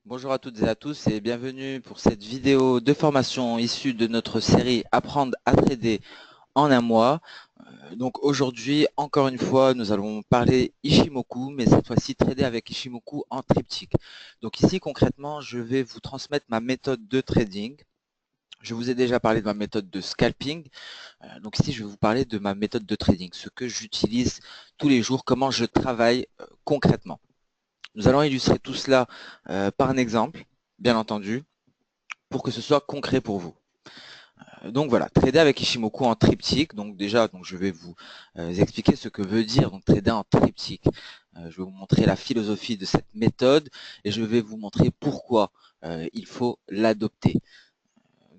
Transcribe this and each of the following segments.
Bonjour à toutes et à tous et bienvenue pour cette vidéo de formation issue de notre série Apprendre à trader en un mois. Donc aujourd'hui, encore une fois, nous allons parler Ishimoku, mais cette fois-ci trader avec Ishimoku en triptyque. Donc ici, concrètement, je vais vous transmettre ma méthode de trading. Je vous ai déjà parlé de ma méthode de scalping. Donc ici, je vais vous parler de ma méthode de trading, ce que j'utilise tous les jours, comment je travaille concrètement. Nous allons illustrer tout cela par un exemple, bien entendu, pour que ce soit concret pour vous. Donc voilà, trader avec Ishimoku en triptyque. Donc déjà, je vais vous expliquer ce que veut dire donc trader en triptyque. Je vais vous montrer la philosophie de cette méthode et je vais vous montrer pourquoi il faut l'adopter.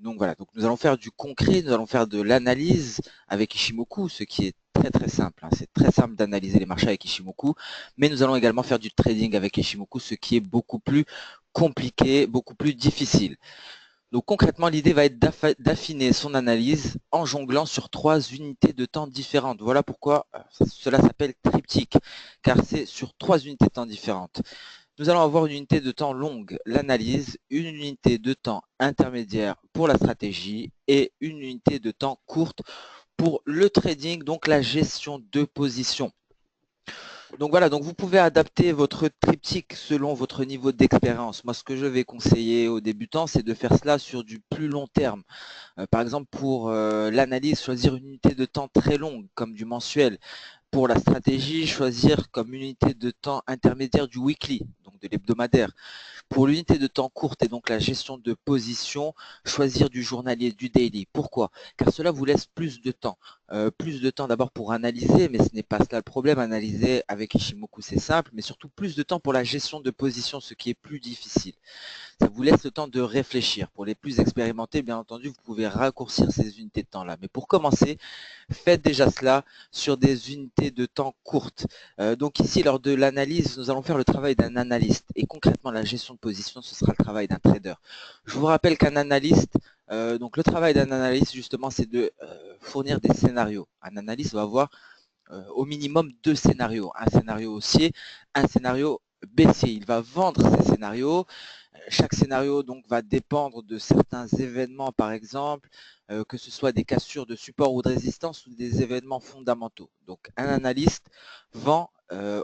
Donc voilà, donc nous allons faire du concret, nous allons faire de l'analyse avec Ishimoku, ce qui est très simple. C'est très simple d'analyser les marchés avec Ishimoku, mais nous allons également faire du trading avec Ishimoku, ce qui est beaucoup plus compliqué, beaucoup plus difficile. Donc concrètement, l'idée va être d'affiner son analyse en jonglant sur 3 unités de temps différentes. Voilà pourquoi cela s'appelle triptyque, car c'est sur 3 unités de temps différentes. Nous allons avoir une unité de temps longue, l'analyse, une unité de temps intermédiaire pour la stratégie et une unité de temps courte pour le trading, donc la gestion de position. Donc voilà, donc vous pouvez adapter votre triptyque selon votre niveau d'expérience. Moi, ce que je vais conseiller aux débutants, c'est de faire cela sur du plus long terme. Par exemple, pour l'analyse, choisir une unité de temps très longue, comme du mensuel. Pour la stratégie, choisir comme unité de temps intermédiaire du weekly, donc de l'hebdomadaire. Pour l'unité de temps courte et donc la gestion de position, choisir du journalier, du daily. Pourquoi? Car cela vous laisse plus de temps. Plus de temps d'abord pour analyser, mais ce n'est pas cela le problème. Analyser avec Ishimoku, c'est simple, mais surtout plus de temps pour la gestion de position, ce qui est plus difficile. Ça vous laisse le temps de réfléchir. Pour les plus expérimentés, bien entendu, vous pouvez raccourcir ces unités de temps-là. Mais pour commencer, faites déjà cela sur des unités de temps courtes. Donc ici, lors de l'analyse, nous allons faire le travail d'un analyste. Et concrètement, la gestion de position, ce sera le travail d'un trader. Je vous rappelle qu'un analyste, donc le travail d'un analyste, justement, c'est de fournir des scénarios. Un analyste va avoir au minimum 2 scénarios. Un scénario haussier, un scénario baissier. Il va vendre ces scénarios. Chaque scénario donc va dépendre de certains événements, par exemple, que ce soit des cassures de support ou de résistance ou des événements fondamentaux. Donc un analyste vend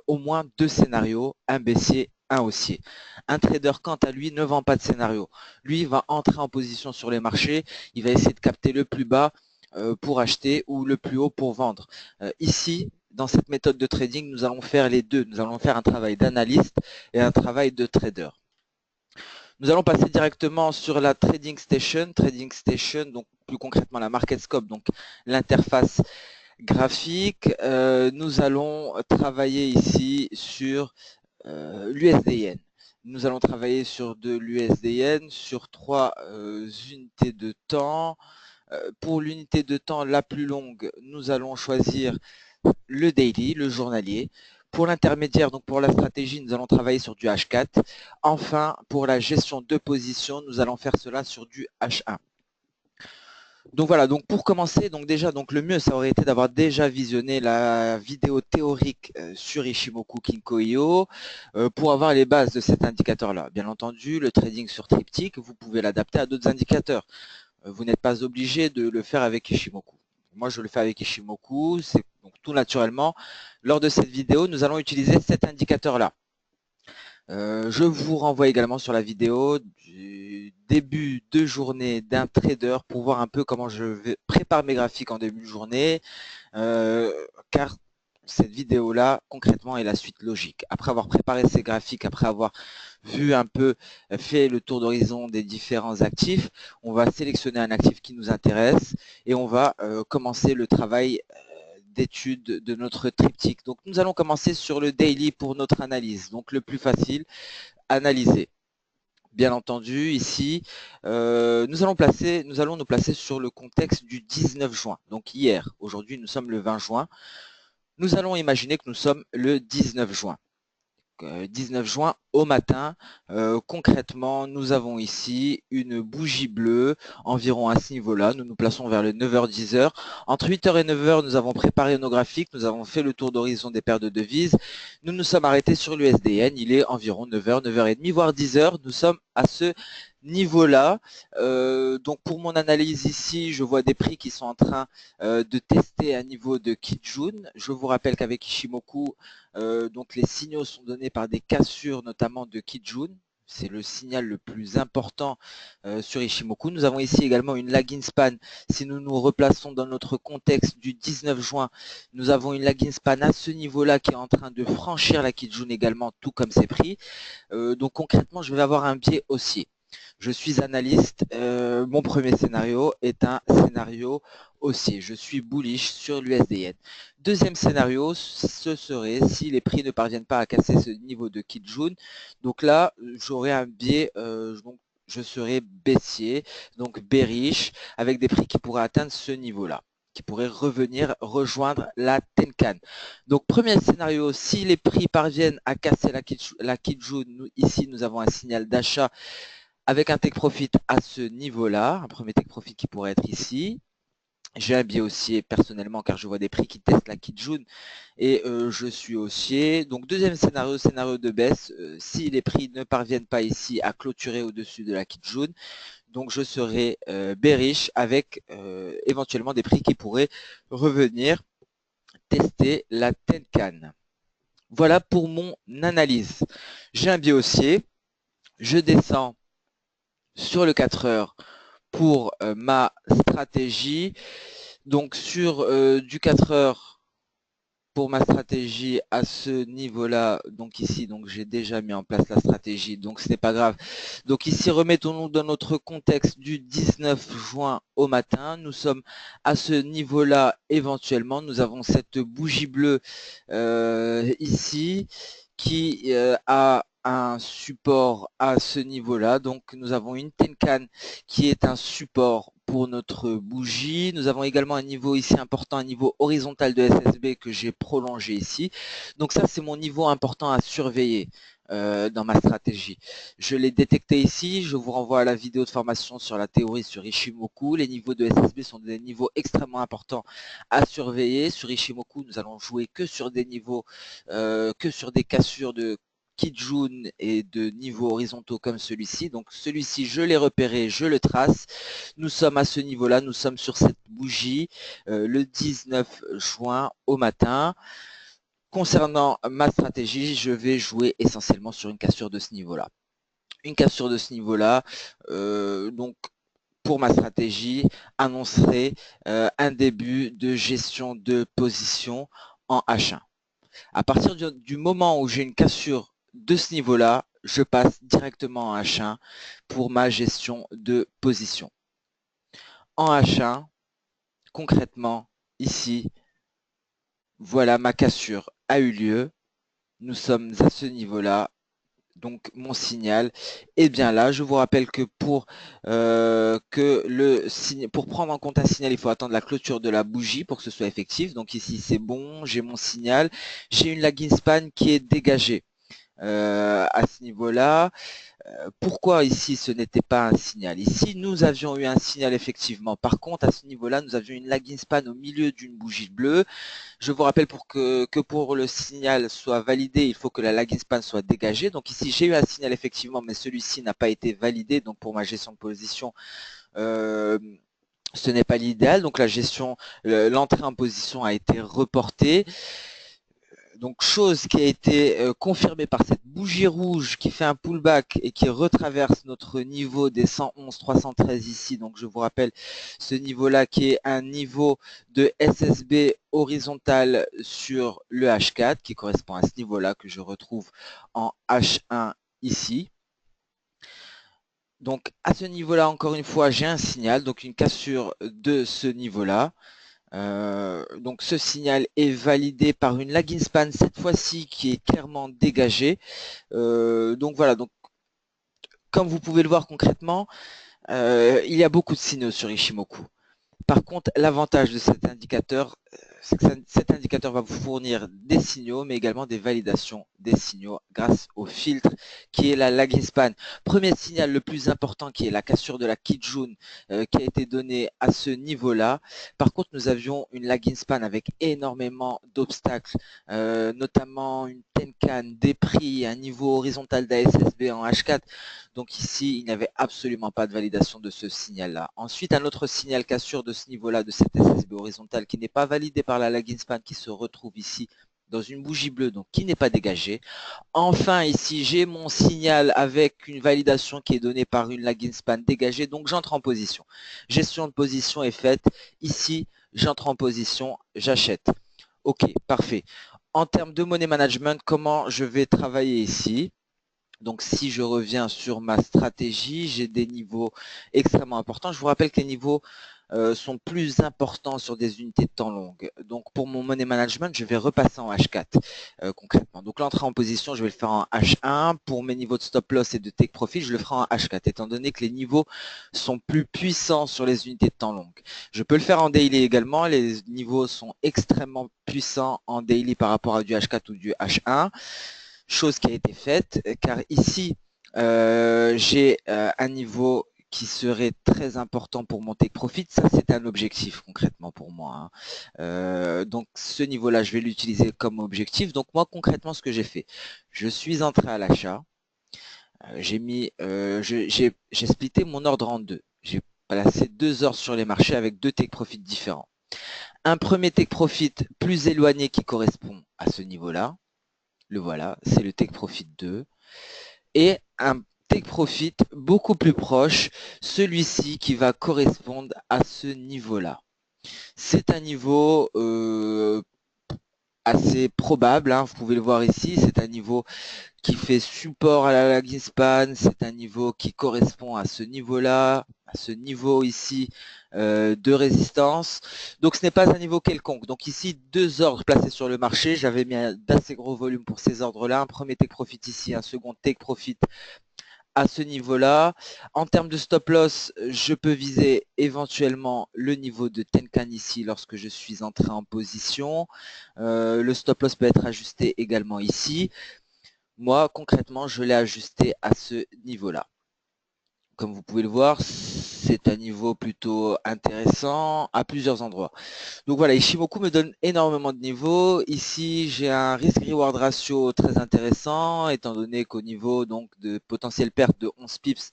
au moins 2 scénarios, un baissier, un haussier. Un trader, quant à lui, ne vend pas de scénario. Lui va entrer en position sur les marchés, il va essayer de capter le plus bas pour acheter ou le plus haut pour vendre. Ici, dans cette méthode de trading, nous allons faire les deux. Nous allons faire un travail d'analyste et un travail de trader. Nous allons passer directement sur la Trading Station. Trading Station, donc plus concrètement la Market Scope, donc l'interface graphique. Nous allons travailler ici sur l'USDN. Nous allons travailler sur de l'USDN sur 3 unités de temps. Pour l'unité de temps la plus longue, nous allons choisir le daily, le journalier. Pour l'intermédiaire, donc pour la stratégie, nous allons travailler sur du H4. Enfin, pour la gestion de position, nous allons faire cela sur du H1. Donc voilà, donc pour commencer, donc déjà, donc le mieux, ça aurait été d'avoir déjà visionné la vidéo théorique sur Ishimoku Kinko-io pour avoir les bases de cet indicateur-là. Bien entendu, le trading sur triptyque, vous pouvez l'adapter à d'autres indicateurs. Vous n'êtes pas obligé de le faire avec Ishimoku. Moi, je le fais avec Ishimoku, c'est donc tout naturellement. Lors de cette vidéo, nous allons utiliser cet indicateur-là. Je vous renvoie également sur la vidéo du début de journée d'un trader pour voir un peu comment je prépare mes graphiques en début de journée, car cette vidéo-là, concrètement, est la suite logique. Après avoir préparé ces graphiques, après avoir vu un peu, fait le tour d'horizon des différents actifs, on va sélectionner un actif qui nous intéresse et on va commencer le travail d'étude de notre triptyque. Donc nous allons commencer sur le daily pour notre analyse. Donc le plus facile, analyser. Bien entendu, ici, nous allons nous placer sur le contexte du 19 juin, donc hier. Aujourd'hui, nous sommes le 20 juin. Nous allons imaginer que nous sommes le 19 juin. 19 juin au matin. Concrètement, nous avons ici une bougie bleue environ à ce niveau-là. Nous nous plaçons vers le 9h-10h. Entre 8h et 9h, nous avons préparé nos graphiques. Nous avons fait le tour d'horizon des paires de devises. Nous nous sommes arrêtés sur l'USDN. Il est environ 9h, 9h30, voire 10h. Nous sommes à ce niveau-là. Donc pour mon analyse ici, je vois des prix qui sont en train de tester un niveau de Kijun. Je vous rappelle qu'avec Ishimoku, donc les signaux sont donnés par des cassures notamment de Kijun. C'est le signal le plus important sur Ishimoku. Nous avons ici également une lagging span. Si nous nous replaçons dans notre contexte du 19 juin, nous avons une lagging span à ce niveau-là qui est en train de franchir la Kijun également, tout comme ses prix. Donc concrètement, je vais avoir un biais haussier. Je suis analyste. Mon premier scénario est un scénario haussier. Je suis bullish sur l'USDN. Deuxième scénario, ce serait si les prix ne parviennent pas à casser ce niveau de Kijun. Donc là, j'aurai un biais, donc je serai baissier, donc bearish, avec des prix qui pourraient atteindre ce niveau-là, qui pourraient revenir rejoindre la Tenkan. Donc premier scénario, si les prix parviennent à casser la Kijun, ici nous avons un signal d'achat avec un take profit à ce niveau-là, un premier take profit qui pourrait être ici. J'ai un biais haussier personnellement car je vois des prix qui testent la Kijun et je suis haussier. Donc deuxième scénario, scénario de baisse, si les prix ne parviennent pas ici à clôturer au-dessus de la Kijun, donc je serai bearish avec éventuellement des prix qui pourraient revenir tester la Tenkan. Voilà pour mon analyse. J'ai un biais haussier, je descends sur le 4 heures pour ma stratégie. Donc sur du 4 heures pour ma stratégie à ce niveau-là, donc ici, donc j'ai déjà mis en place la stratégie, donc ce n'est pas grave. Donc ici, remettons-nous dans notre contexte du 19 juin au matin. Nous sommes à ce niveau-là éventuellement. Nous avons cette bougie bleue ici qui a un support à ce niveau-là. Donc nous avons une Tenkan qui est un support pour notre bougie. Nous avons également un niveau ici important, un niveau horizontal de SSB que j'ai prolongé ici. Donc ça, c'est mon niveau important à surveiller dans ma stratégie. Je l'ai détecté ici. Je vous renvoie à la vidéo de formation sur la théorie sur Ishimoku. Les niveaux de SSB sont des niveaux extrêmement importants à surveiller. Sur Ishimoku, nous allons jouer que sur des niveaux, que sur des cassures de Kijun et de niveaux horizontaux comme celui-ci. Donc celui-ci, je l'ai repéré, je le trace. Nous sommes à ce niveau-là, nous sommes sur cette bougie le 19 juin au matin. Concernant ma stratégie, je vais jouer essentiellement sur une cassure de ce niveau-là. Une cassure de ce niveau-là, donc pour ma stratégie, annoncerait un début de gestion de position en H1. À partir du moment où j'ai une cassure de ce niveau-là, je passe directement en H1 pour ma gestion de position. En H1, concrètement, ici, voilà, ma cassure a eu lieu. Nous sommes à ce niveau-là. Donc mon signal est bien là. Je vous rappelle que pour prendre en compte un signal, il faut attendre la clôture de la bougie pour que ce soit effectif. Donc ici c'est bon, j'ai mon signal. J'ai une lagging span qui est dégagée à ce niveau-là. Pourquoi ici ce n'était pas un signal? Ici nous avions eu un signal effectivement. Par contre à ce niveau-là nous avions une lagging span au milieu d'une bougie bleue. Je vous rappelle que pour le signal soit validé, il faut que la lagging span soit dégagée. Donc ici j'ai eu un signal effectivement, mais celui-ci n'a pas été validé. Donc pour ma gestion de position, ce n'est pas l'idéal. Donc la gestion, l'entrée en position a été reportée. Donc chose qui a été confirmée par cette bougie rouge qui fait un pullback et qui retraverse notre niveau des 111 313 ici. Donc je vous rappelle ce niveau-là qui est un niveau de SSB horizontal sur le H4 qui correspond à ce niveau-là que je retrouve en H1 ici. Donc à ce niveau-là, encore une fois, j'ai un signal, donc une cassure de ce niveau-là. Donc ce signal est validé par une lagging span cette fois-ci qui est clairement dégagée. Donc voilà, donc comme vous pouvez le voir concrètement, il y a beaucoup de signaux sur Ishimoku. Par contre, l'avantage de cet indicateur, c'est que cet indicateur va vous fournir des signaux, mais également des validations des signaux grâce au filtre qui est la lagging span. Premier signal le plus important qui est la cassure de la Kijun qui a été donnée à ce niveau-là. Par contre, nous avions une lagging span avec énormément d'obstacles, notamment une Tenkan, des prix, un niveau horizontal d'ASSB en H4. Donc ici, il n'y avait absolument pas de validation de ce signal-là. Ensuite, un autre signal cassure de ce niveau-là, de cette SSB horizontale, qui n'est pas validé par la lagging span, qui se retrouve ici dans une bougie bleue, donc qui n'est pas dégagée. Enfin, ici, j'ai mon signal avec une validation qui est donnée par une lagging span dégagée, donc j'entre en position. Gestion de position est faite. Ici, j'entre en position, j'achète. Ok, parfait. En termes de money management, comment je vais travailler ici? Donc, si je reviens sur ma stratégie, j'ai des niveaux extrêmement importants. Je vous rappelle que les niveaux sont plus importants sur des unités de temps longues. Donc, pour mon money management, je vais repasser en H4 concrètement. Donc, l'entrée en position, je vais le faire en H1. Pour mes niveaux de stop loss et de take profit, je le ferai en H4, étant donné que les niveaux sont plus puissants sur les unités de temps longues. Je peux le faire en daily également. Les niveaux sont extrêmement puissants en daily par rapport à du H4 ou du H1. Chose qui a été faite, car ici, j'ai un niveau qui serait très important pour mon take profit. Ça, c'est un objectif concrètement pour moi. Donc, ce niveau-là, je vais l'utiliser comme objectif. Donc, moi, concrètement, ce que j'ai fait, je suis entré à l'achat. J'ai splitté mon ordre en deux. J'ai placé 2 ordres sur les marchés avec 2 take profit différents. Un premier take profit plus éloigné qui correspond à ce niveau-là. Le voilà, c'est le take profit 2. Et un take profit beaucoup plus proche, celui-ci qui va correspondre à ce niveau-là. C'est un niveau assez probable, hein, vous pouvez le voir ici, c'est un niveau qui fait support à la lagging span, c'est un niveau qui correspond à ce niveau-là, à ce niveau ici de résistance. Donc ce n'est pas un niveau quelconque. Donc ici, 2 ordres placés sur le marché. J'avais mis d'assez gros volume pour ces ordres-là. Un premier take profit ici, un second take profit à ce niveau-là. En termes de stop loss, je peux viser éventuellement le niveau de Tenkan ici lorsque je suis entré en position. Le stop loss peut être ajusté également ici. Moi, concrètement, je l'ai ajusté à ce niveau-là. Comme vous pouvez le voir, c'est un niveau plutôt intéressant à plusieurs endroits. Donc voilà, Ishimoku me donne énormément de niveaux. Ici, j'ai un risk-reward ratio très intéressant, étant donné qu'au niveau donc de potentielle perte de 11 pips,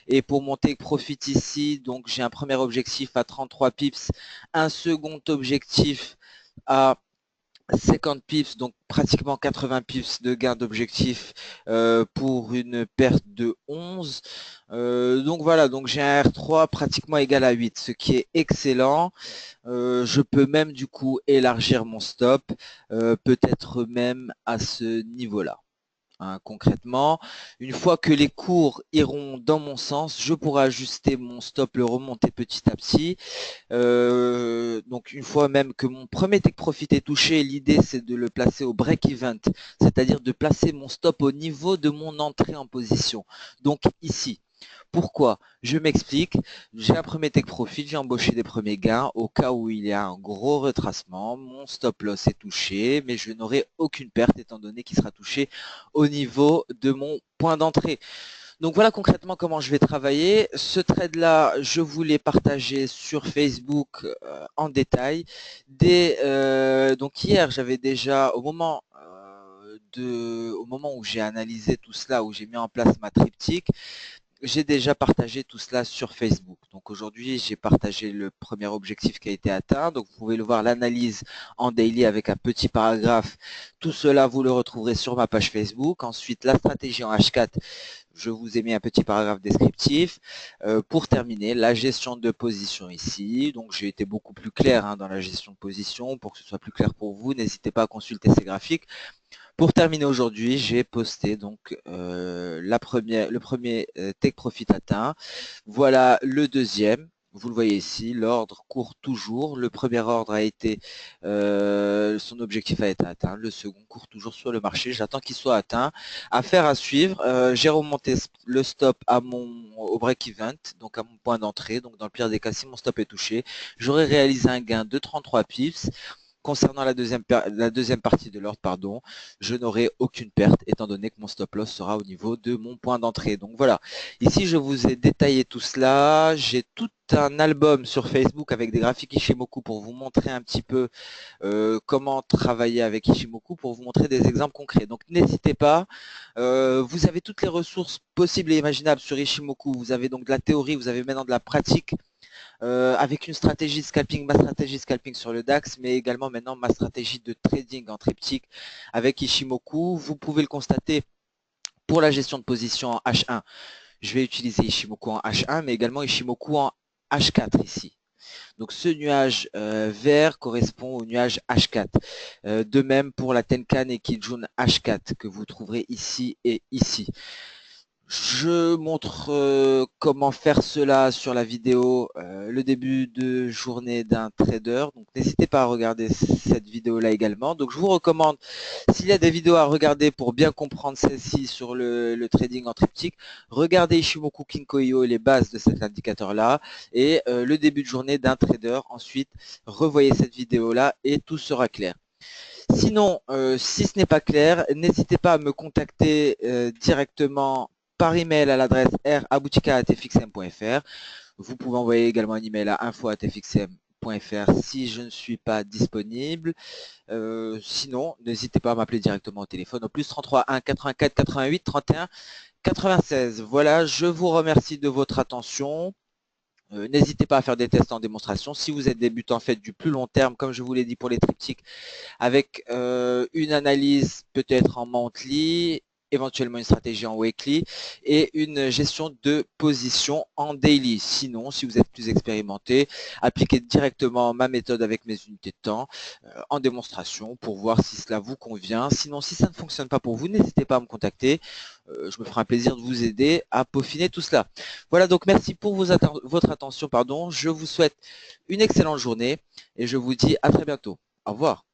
et pour monter profit ici, donc j'ai un premier objectif à 33 pips, un second objectif à 50 pips, donc pratiquement 80 pips de gain d'objectif pour une perte de 11. Donc voilà, donc j'ai un R3 pratiquement égal à 8, ce qui est excellent. Je peux même du coup élargir mon stop, peut-être même à ce niveau-là. Hein, concrètement, une fois que les cours iront dans mon sens, je pourrai ajuster mon stop, le remonter petit à petit. Donc une fois même que mon premier take profit est touché, l'idée c'est de le placer au break event, c'est-à-dire de placer mon stop au niveau de mon entrée en position. Donc ici. Pourquoi? Je m'explique. J'ai un premier take profit, j'ai embauché des premiers gains. Au cas où il y a un gros retracement, mon stop loss est touché, mais je n'aurai aucune perte étant donné qu'il sera touché au niveau de mon point d'entrée. Donc voilà concrètement comment je vais travailler. Ce trade-là, je voulais partager sur Facebook en détail. Donc hier, j'avais déjà, au moment où j'ai analysé tout cela, où j'ai mis en place ma triptyque, j'ai déjà partagé tout cela sur Facebook. Donc aujourd'hui, j'ai partagé le premier objectif qui a été atteint. Donc vous pouvez le voir, l'analyse en daily avec un petit paragraphe. Tout cela, vous le retrouverez sur ma page Facebook. Ensuite, la stratégie en H4. Je vous ai mis un petit paragraphe descriptif. Pour terminer, la gestion de position ici. Donc j'ai été beaucoup plus clair dans la gestion de position. Pour que ce soit plus clair pour vous, n'hésitez pas à consulter ces graphiques. Pour terminer aujourd'hui, j'ai posté donc le premier take profit atteint. Voilà le deuxième. Vous le voyez ici, l'ordre court toujours. Le premier ordre a été, son objectif a été atteint. Le second court toujours sur le marché. J'attends qu'il soit atteint. Affaire à suivre. J'ai remonté le stop au break event, donc à mon point d'entrée. Donc dans le pire des cas, si mon stop est touché, j'aurais réalisé un gain de 33 pips. Concernant la deuxième partie de l'ordre, pardon, je n'aurai aucune perte étant donné que mon stop loss sera au niveau de mon point d'entrée. Donc voilà, ici je vous ai détaillé tout cela. J'ai tout un album sur Facebook avec des graphiques Ishimoku pour vous montrer un petit peu comment travailler avec Ishimoku, pour vous montrer des exemples concrets. Donc n'hésitez pas, vous avez toutes les ressources possibles et imaginables sur Ishimoku. Vous avez donc de la théorie, vous avez maintenant de la pratique. Avec une stratégie de scalping, ma stratégie de scalping sur le DAX, mais également maintenant ma stratégie de trading en triptyque avec Ishimoku. Vous pouvez le constater pour la gestion de position en H1. Je vais utiliser Ishimoku en H1, mais également Ishimoku en H4 ici. Donc ce nuage vert correspond au nuage H4. De même pour la Tenkan et Kijun H4 que vous trouverez ici et ici. Je montre comment faire cela sur la vidéo, le début de journée d'un trader. Donc n'hésitez pas à regarder cette vidéo-là également. Donc je vous recommande, s'il y a des vidéos à regarder pour bien comprendre celle-ci sur le trading en triptyque, regardez Ishimoku Kinko-io et les bases de cet indicateur-là et le début de journée d'un trader. Ensuite, revoyez cette vidéo-là et tout sera clair. Sinon, si ce n'est pas clair, n'hésitez pas à me contacter directement par email à l'adresse r@boutica@tfxm.fr. Vous pouvez envoyer également un email à info@tfxm.fr si je ne suis pas disponible. Sinon, n'hésitez pas à m'appeler directement au téléphone au plus 33 1 84 88 31 96. Voilà, je vous remercie de votre attention. N'hésitez pas à faire des tests en démonstration. Si vous êtes débutant, faites du plus long terme, comme je vous l'ai dit pour les triptyques, avec une analyse peut-être en monthly, éventuellement une stratégie en weekly et une gestion de position en daily. Sinon, si vous êtes plus expérimenté, appliquez directement ma méthode avec mes unités de temps en démonstration pour voir si cela vous convient. Sinon, si ça ne fonctionne pas pour vous, n'hésitez pas à me contacter. Je me ferai un plaisir de vous aider à peaufiner tout cela. Voilà, donc merci pour votre attention. Je vous souhaite une excellente journée et je vous dis à très bientôt. Au revoir.